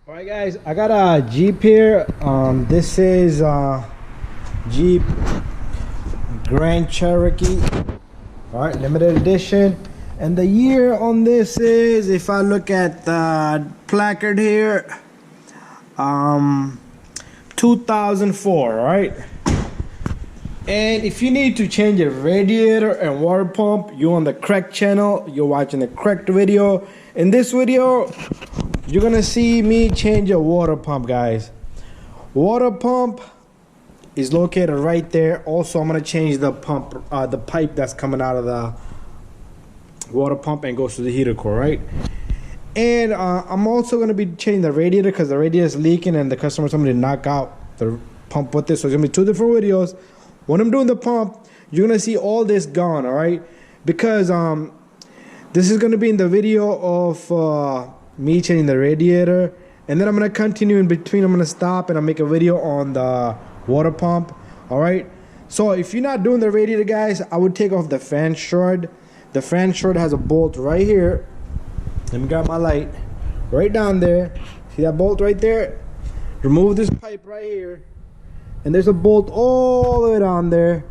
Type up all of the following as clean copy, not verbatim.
All right, guys, I got a Jeep here. This is Jeep Grand Cherokee. All right, limited edition. And the year on this is, if I look at the placard here, 2004. All right. And if you need to change a radiator and water pump, you're on the correct channel. You're watching the correct video. In this video, you're gonna see me change a water pump, guys. Water pump is located right there. Also, I'm gonna change the pump, the pipe that's coming out of the water pump and goes to the heater core, right? And I'm also gonna be changing the radiator because the radiator is leaking and the customer told me to knock out the pump with this. So it's gonna be two different videos. When I'm doing the pump, you're gonna see all this gone, all right? Because this is gonna be in the video of me changing the radiator, and then I'm gonna continue in between. I'm gonna stop and I'll make a video on the water pump. All right. So if you're not doing the radiator, guys, I would take off the fan shroud. The fan shroud has a bolt right here. Let me grab my light. Right down there. See that bolt right there? Remove this pipe right here. And there's a bolt all the way down there.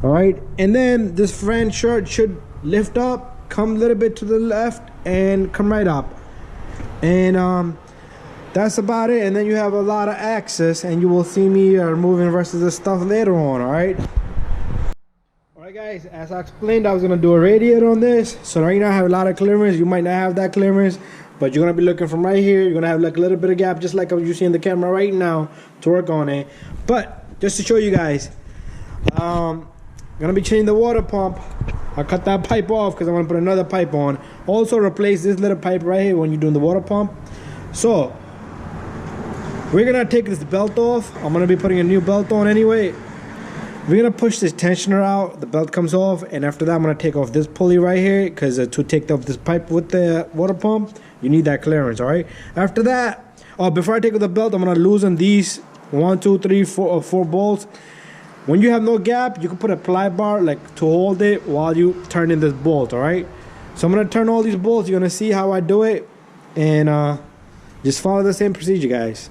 All right. And then this fan shroud should lift up, come a little bit to the left, and come right up. And that's about it. And then you have a lot of access, and you will see me removing the rest of the stuff later on. All right. All right, guys, as I explained, I was gonna do a radiator on this. So right now I have a lot of clearance. You might not have that clearance, but you're gonna be looking from right here. You're gonna have like a little bit of gap, just like you see in the camera right now, to work on it. But just to show you guys, gonna be changing the water pump. I cut that pipe off because I want to put another pipe on. Also replace this little pipe right here when you're doing the water pump. So we're gonna take this belt off. I'm gonna be putting a new belt on anyway. We're gonna push this tensioner out. The belt comes off, and after that I'm gonna take off this pulley right here because to take off this pipe with the water pump, you need that clearance. All right. After that, before I take off the belt, I'm gonna loosen these 1, 2, 3, 4 bolts. When you have no gap, you can put a ply bar like to hold it while you turn in this bolt. All right. So I'm gonna turn all these bolts. You're gonna see how I do it, and just follow the same procedure, guys.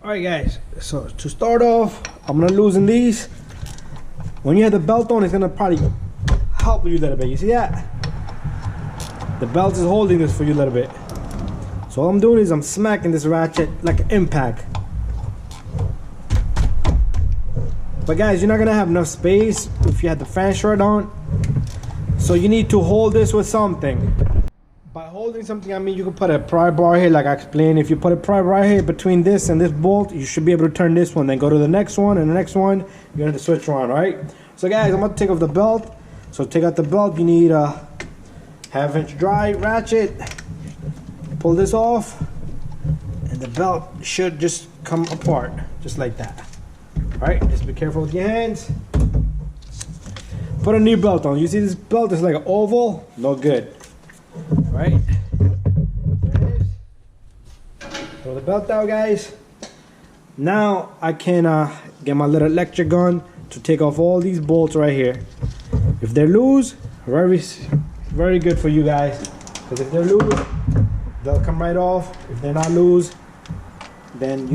All right, guys. So to start off, I'm gonna loosen these. When you have the belt on, it's gonna probably help you a little bit. You see that? The belt is holding this for you a little bit. So all I'm doing is I'm smacking this ratchet like an impact. But guys, you're not gonna have enough space if you have the fan shroud on. So you need to hold this with something. By holding something, I mean you can put a pry bar here like I explained. If you put a pry bar here between this and this bolt, you should be able to turn this one, then go to the next one, and the next one, you're gonna switch around, right? So guys, I'm gonna take off the belt. So to take out the belt, you need a 1/2-inch dry ratchet. Pull this off, and the belt should just come apart, just like that. Alright, just be careful with your hands. Put a new belt on. You see this belt is like an oval? No good. Right? There it is. Throw the belt out, guys. Now I can get my little electric gun to take off all these bolts right here. If they're loose, very good for you guys. Because if they're loose, they'll come right off. If they're not loose, then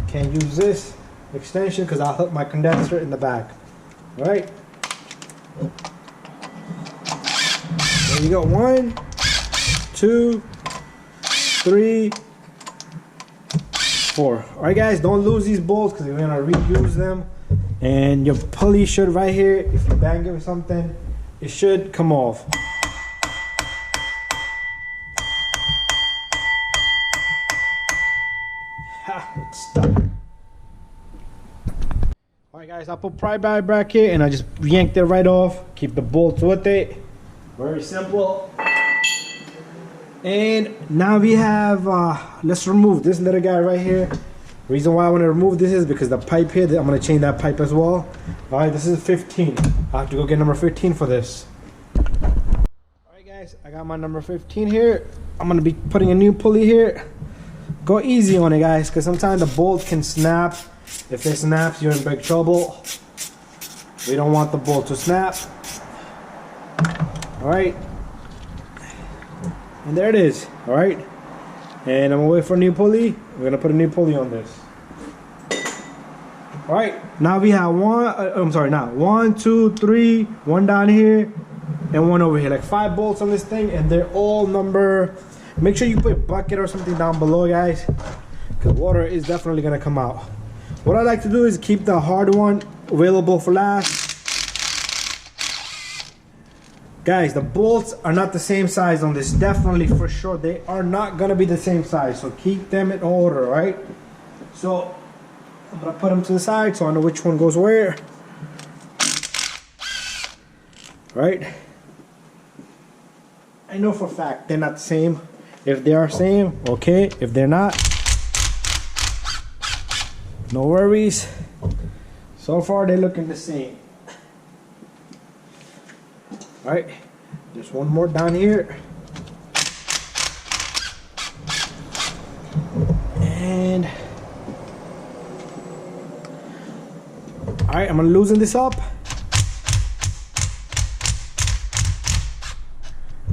can't use this extension because I'll hook my condenser in the back. All right. There you go. 1, 2, 3, 4. All right, guys, don't lose these bolts because you're gonna reuse them. And your pulley should right here, if you bang it with something, it should come off. It's stuck. Alright, guys, I put pry bar back here and I just yanked it right off. Keep the bolts with it. Very simple. And now we have, let's remove this little guy right here. Reason why I want to remove this is because the pipe here, I'm going to change that pipe as well. Alright, this is 15. I have to go get number 15 for this. Alright, guys, I got my number 15 here. I'm going to be putting a new pulley here. Go easy on it, guys, because sometimes the bolt can snap. If it snaps, you're in big trouble. We don't want the bolt to snap. All right. And there it is. All right. And I'm gonna wait for a new pulley. We're gonna put a new pulley on this. All right, now we have one, two, three, one down here and one over here, like 5 bolts on this thing, and they're all number. Make sure you put a bucket or something down below, guys, because water is definitely gonna come out. What I like to do is keep the hard one available for last. Guys, the bolts are not the same size on this, definitely, for sure. They are not gonna be the same size, so keep them in order, right? So I'm gonna put them to the side so I know which one goes where. Right? I know for a fact they're not the same. If they are same, okay. If they're not, no worries. So far they're looking the same. Alright, just one more down here. And alright, I'm gonna loosen this up.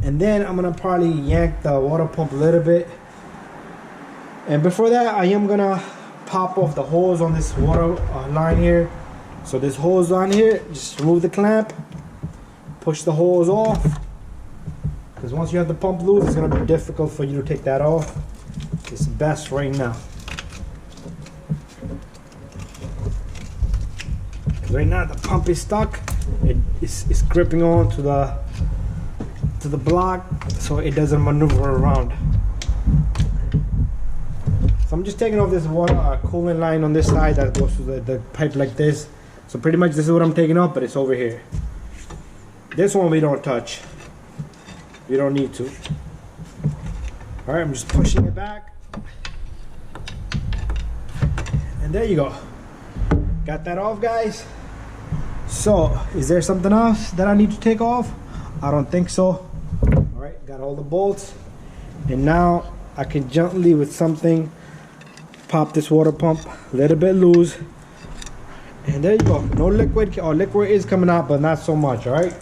And then I'm gonna probably yank the water pump a little bit. And before that, I am gonna pop off the hose on this water line here. So this hose on here, just remove the clamp, push the hose off. Because once you have the pump loose, it's gonna be difficult for you to take that off. It's best right now. Right now the pump is stuck. It's gripping on to the block, so it doesn't maneuver around. So I'm just taking off this water coolant line on this side that goes to the pipe like this. So pretty much this is what I'm taking off, but it's over here. This one we don't touch. We don't need to. All right, I'm just pushing it back. And there you go. Got that off, guys. So, is there something else that I need to take off? I don't think so. All right, got all the bolts. And now I can gently, with something, pop this water pump, let it bit loose. And there you go. No liquid, or liquid is coming out, but not so much, all right?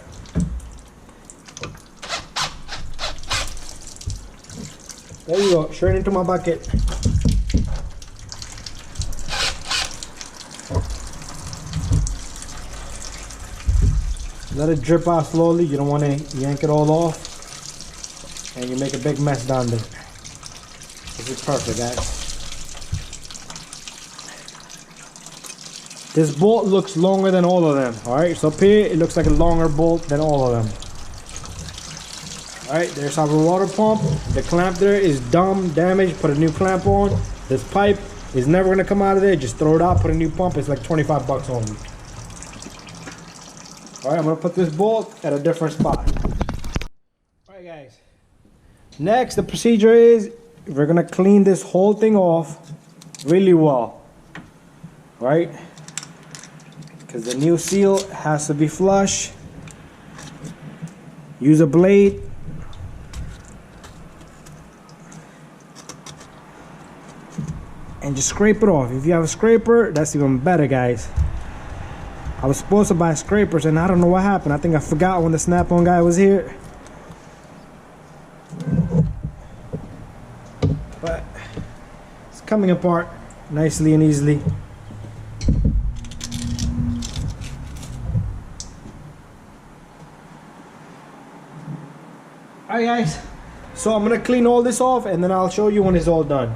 There you go, straight into my bucket. Let it drip out slowly. You don't want to yank it all off, and you make a big mess down there. This is perfect, guys. This bolt looks longer than all of them. All right, so up here it looks like a longer bolt than all of them. All right, there's our water pump. The clamp there is dumb, damaged. Put a new clamp on. This pipe is never gonna come out of there. Just throw it out, put a new pump. It's like 25 bucks only. All right, I'm gonna put this bolt at a different spot. All right, guys. Next, the procedure is we're gonna clean this whole thing off really well. All right? Because the new seal has to be flush. Use a blade. And just scrape it off. If you have a scraper, that's even better, guys. I was supposed to buy scrapers and I don't know what happened. I think I forgot when the Snap-on guy was here. But it's coming apart nicely and easily. Alright, guys. So I'm gonna clean all this off and then I'll show you when it's all done.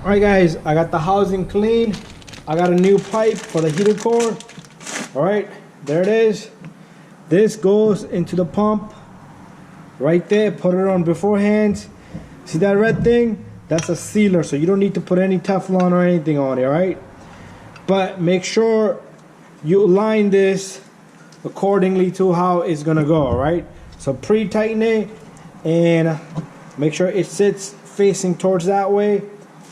Alright, guys, I got the housing clean. I got a new pipe for the heater core. Alright, there it is. This goes into the pump right there. Put it on beforehand. See that red thing? That's a sealer, so you don't need to put any Teflon or anything on it, alright? But make sure you align this accordingly to how it's gonna go, alright? So pre-tighten it and make sure it sits facing towards that way.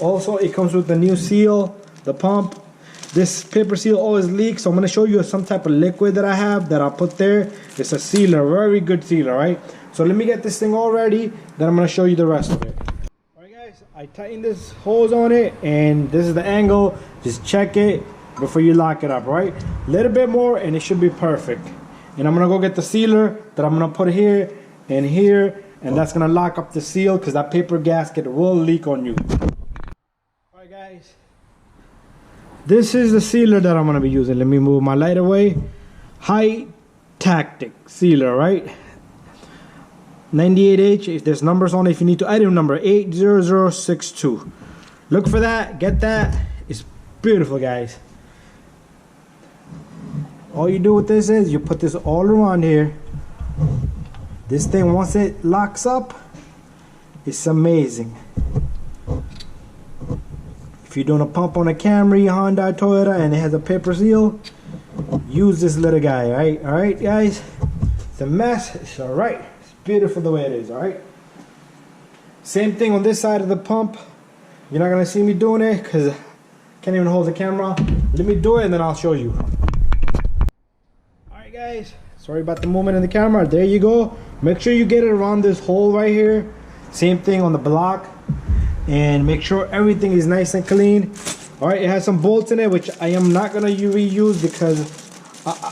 Also, it comes with the new seal, the pump. This paper seal always leaks, so I'm gonna show you some type of liquid that I have that I'll put there. It's a sealer, very good sealer, right? So let me get this thing all ready, then I'm gonna show you the rest of it. Alright, guys, I tightened this hose on it, and this is the angle. Just check it before you lock it up, right? A little bit more, and it should be perfect. And I'm gonna go get the sealer that I'm gonna put here and here, and that's gonna lock up the seal because that paper gasket will leak on you. All right, guys. This is the sealer that I'm gonna be using. Let me move my light away. High Tactic sealer, right? 98H. If there's numbers on it, if you need to, item number 80062. Look for that. Get that. It's beautiful, guys. All you do with this is you put this all around here. This thing, once it locks up, it's amazing. If you're doing a pump on a Camry, Honda, Toyota, and it has a paper seal, use this little guy, right? All right, guys. It's a mess. It's all right. It's beautiful the way it is. All right. Same thing on this side of the pump. You're not gonna see me doing it because I can't even hold the camera. Let me do it and then I'll show you. All right, guys. Sorry about the movement in the camera. There you go. Make sure you get it around this hole right here. Same thing on the block. And make sure everything is nice and clean. All right, it has some bolts in it, which I am not gonna reuse because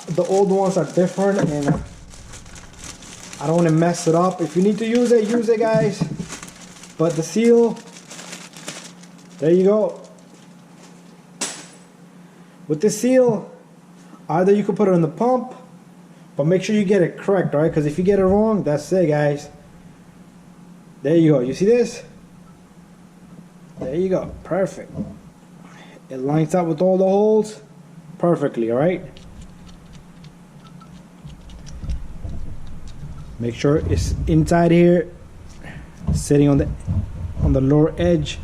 the old ones are different and I don't want to mess it up. If you need to use it, guys. But the seal, there you go. With the seal, either you could put it in the pump, but make sure you get it correct, all right? Because if you get it wrong, that's it, guys. There you go. You see this? There you go. Perfect. It lines up with all the holes perfectly, all right? Make sure it's inside here, sitting on the lower edge,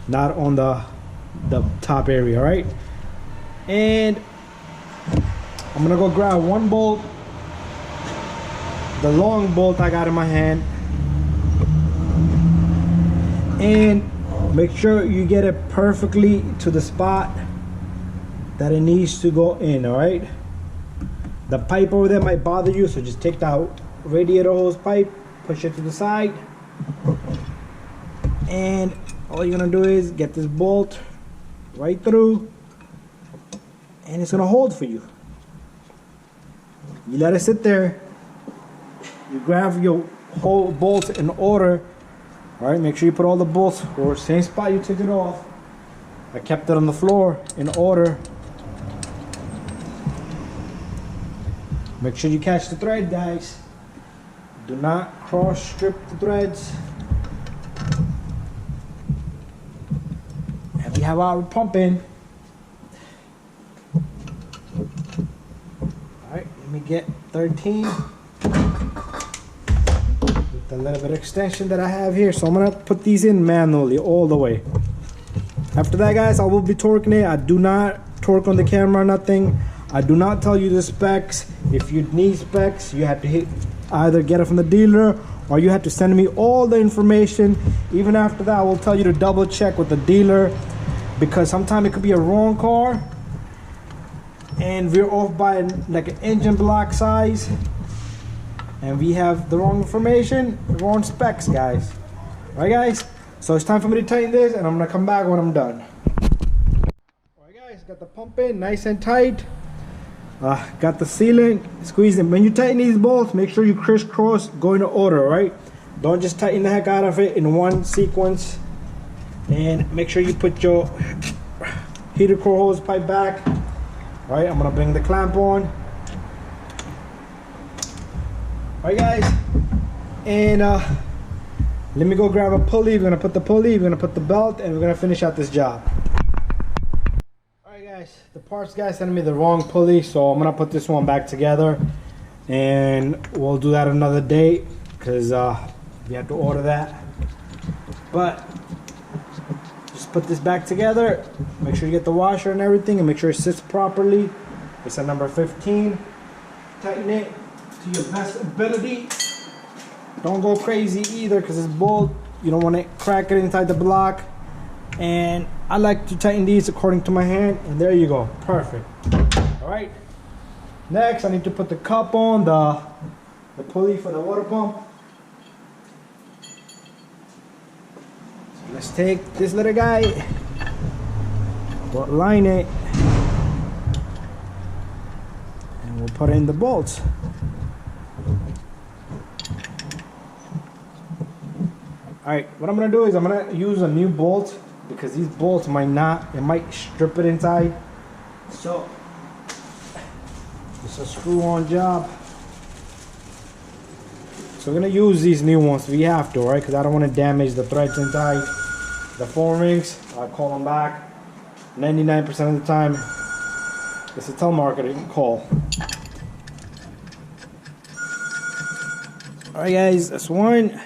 not on the top area, all right? And I'm gonna go grab one bolt, the long bolt I got in my hand, and make sure you get it perfectly to the spot that it needs to go in, all right? The pipe over there might bother you, so just take the radiator hose pipe, push it to the side, and all you're gonna do is get this bolt right through, and it's gonna hold for you. You let it sit there. You grab your whole bolts in order. All right, make sure you put all the bolts or same spot you took it off. I kept it on the floor in order. Make sure you catch the thread, guys. Do not cross strip the threads. And we have our pump in. Alright, let me get 13. With the little bit of extension that I have here. So I'm gonna put these in manually all the way. After that, guys, I will be torquing it. I do not torque on the camera, nothing. I do not tell you the specs. If you need specs, you have to either get it from the dealer or you have to send me all the information. Even after that, I will tell you to double check with the dealer because sometimes it could be a wrong car and we're off by like an engine block size and we have the wrong information, the wrong specs, guys. All right, guys? So it's time for me to tighten this and I'm gonna come back when I'm done. All right, guys, got the pump in nice and tight. Got the sealant, squeeze it. When you tighten these bolts, make sure you crisscross, go in order, right? Don't just tighten the heck out of it in one sequence. And make sure you put your heater core hose pipe back. All right, I'm gonna bring the clamp on. All right, guys, and let me go grab a pulley. We're gonna put the pulley, we're gonna put the belt, and we're gonna finish out this job. Guys, the parts guy sent me the wrong pulley, so I'm gonna put this one back together and we'll do that another day because we have to order that. But just put this back together, make sure you get the washer and everything and make sure it sits properly. It's a number 15. Tighten it to your best ability. Don't go crazy either because it's bolt, you don't want to crack it inside the block. And I like to tighten these according to my hand, and there you go, perfect. All right, next I need to put the cup on the pulley for the water pump. So let's take this little guy, we'll line it, and we'll put in the bolts. Alright, what I'm gonna do is I'm gonna use a new bolt because these bolts might strip it inside. So it's a screw-on job. So we're gonna use these new ones. We have to, right? Because I don't want to damage the threads inside. The phone rings. I call them back. 99% of the time, it's a telemarketing call. All right, guys. That's one.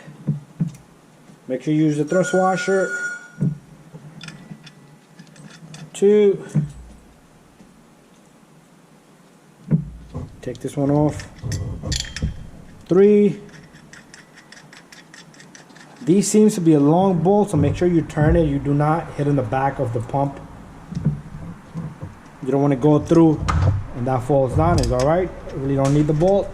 Make sure you use the thrust washer. 2. Take this one off. 3. These seems to be a long bolt, so make sure you turn it. You do not hit in the back of the pump. You don't want to go through and that falls down. Is all right. Really don't need the bolt.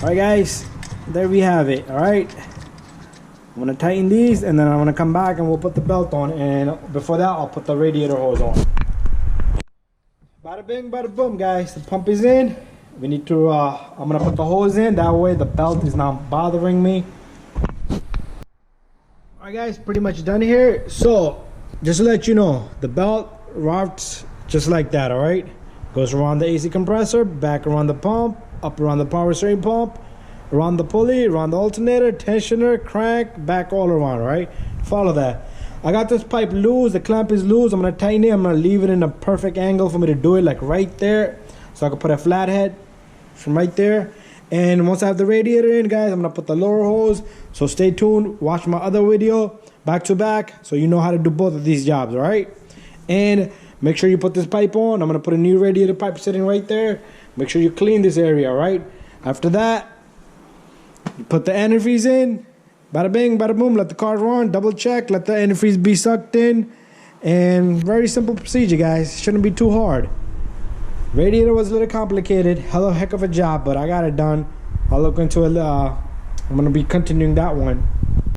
All right, guys. There we have it. All right. I'm gonna tighten these, and then I'm gonna come back and we'll put the belt on. And before that, I'll put the radiator hose on. Bada bing, bada boom, guys. The pump is in. We need to, I'm gonna put the hose in, that way the belt is not bothering me. Alright guys, pretty much done here. So, just to let you know, the belt routes just like that, alright? Goes around the AC compressor, back around the pump, up around the power steering pump, around the pulley, around the alternator, tensioner, crank, back all around, right? Follow that. I got this pipe loose, the clamp is loose, I'm gonna tighten it, I'm gonna leave it in a perfect angle for me to do it, like right there. So I can put a flathead from right there. And once I have the radiator in, guys, I'm gonna put the lower hose. So stay tuned, watch my other video back to back so you know how to do both of these jobs, all right? And make sure you put this pipe on. I'm gonna put a new radiator pipe sitting right there. Make sure you clean this area, all right? After that, you put the antifreeze in. Bada bing, bada boom, let the car run, double check, let the antifreeze be sucked in. And very simple procedure, guys. Shouldn't be too hard. Radiator was a little complicated, heck of a job, but I got it done. I'll look into it. I'm gonna be continuing that one.